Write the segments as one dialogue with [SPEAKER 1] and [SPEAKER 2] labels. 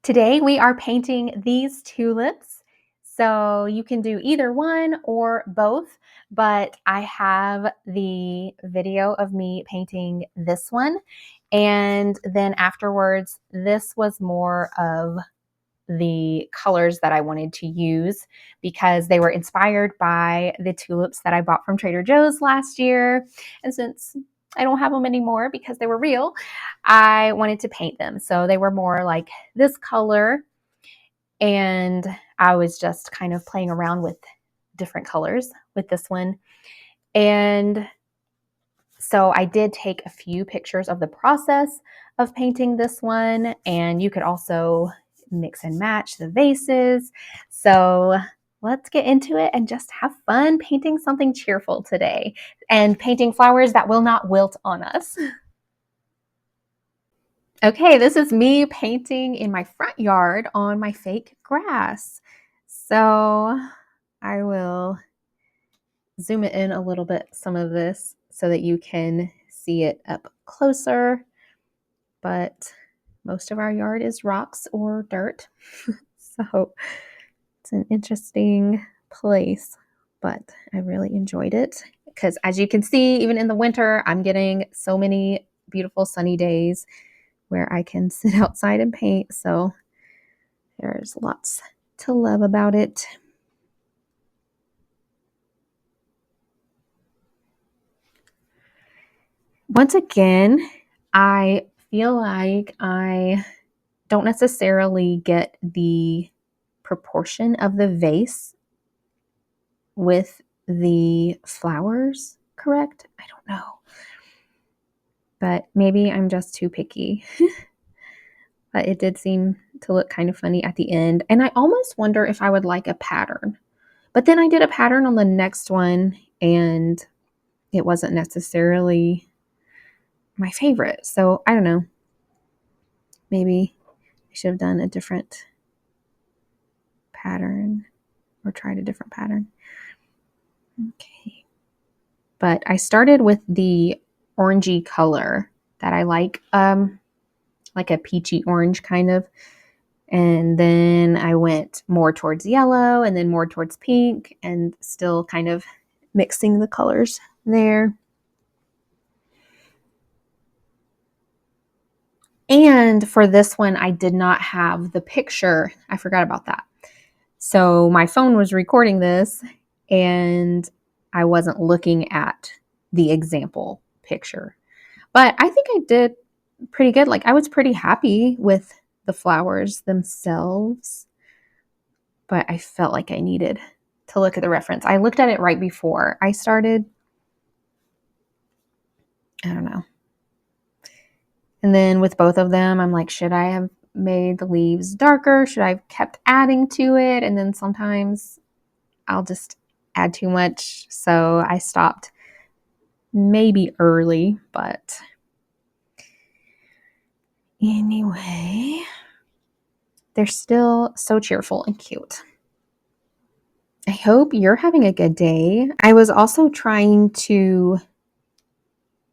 [SPEAKER 1] Today we are painting these tulips. So you can do either one or both, but I have the video of me painting this one. And then afterwards, this was more of the colors that I wanted to use because they were inspired by the tulips that I bought from Trader Joe's last year. And since I don't have them anymore because they were real, I wanted to paint them. So they were more like this color, and I was just kind of playing around with different colors with this one. And so I did take a few pictures of the process of painting this one, and you could also mix and match the vases. So let's get into it and just have fun painting something cheerful today and painting flowers that will not wilt on us. Okay, this is me painting in my front yard on my fake grass. So I will zoom it in a little bit, some of this, so that you can see it up closer. But most of our yard is rocks or dirt. So it's an interesting place, but I really enjoyed it because, as you can see, even in the winter, I'm getting so many beautiful sunny days where I can sit outside and paint. So there's lots to love about it. Once again, I feel like I don't necessarily get the proportion of the vase with the flowers correct. I don't know. But maybe I'm just too picky. But it did seem to look kind of funny at the end. And I almost wonder if I would like a pattern. But then I did a pattern on the next one, and it wasn't necessarily my favorite. So I don't know. Maybe I should have done a different pattern or tried a different pattern. Okay. But I started with the orangey color that I like a peachy orange kind of. And then I went more towards yellow and then more towards pink, and still kind of mixing the colors there. And for this one, I did not have the picture. I forgot about that. So my phone was recording this, and I wasn't looking at the example picture. But I think I did pretty good. Like, I was pretty happy with the flowers themselves, but I felt like I needed to look at the reference. I looked at it right before I started. I don't know. And then with both of them, I'm like, should I have made the leaves darker? Should I have kept adding to it? And then sometimes I'll just add too much. So I stopped maybe early, but anyway, they're still so cheerful and cute. I hope you're having a good day. I was also trying to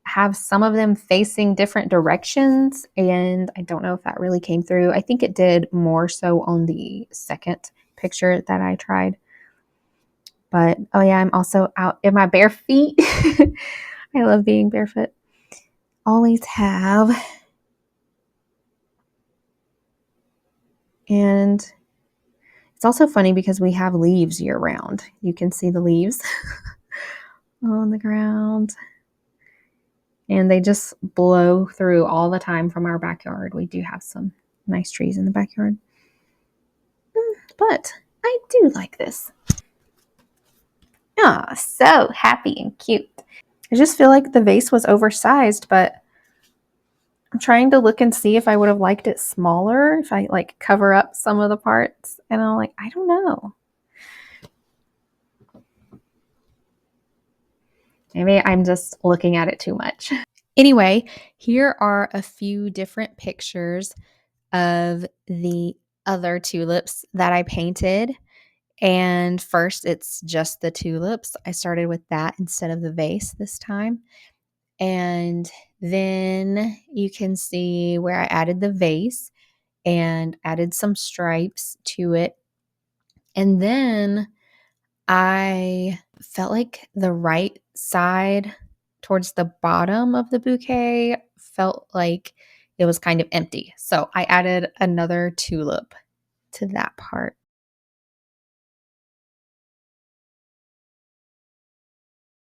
[SPEAKER 1] have some of them facing different directions, and I don't know if that really came through. I think it did more so on the second picture that I tried. But oh yeah, I'm also out in my bare feet. I love being barefoot. Always have. And it's also funny because we have leaves year round. You can see the leaves on the ground. And they just blow through all the time from our backyard. We do have some nice trees in the backyard. But I do like this. Ah, so happy and cute. I just feel like the vase was oversized, but I'm trying to look and see if I would have liked it smaller, if I like cover up some of the parts. And I'm like, I don't know. Maybe I'm just looking at it too much. Anyway, here are a few different pictures of the other tulips that I painted. And first, it's just the tulips. I started with that instead of the vase this time. And then you can see where I added the vase. and added some stripes to it. And then I felt like the right side towards the bottom of the bouquet felt like it was kind of empty. So I added another tulip to that part.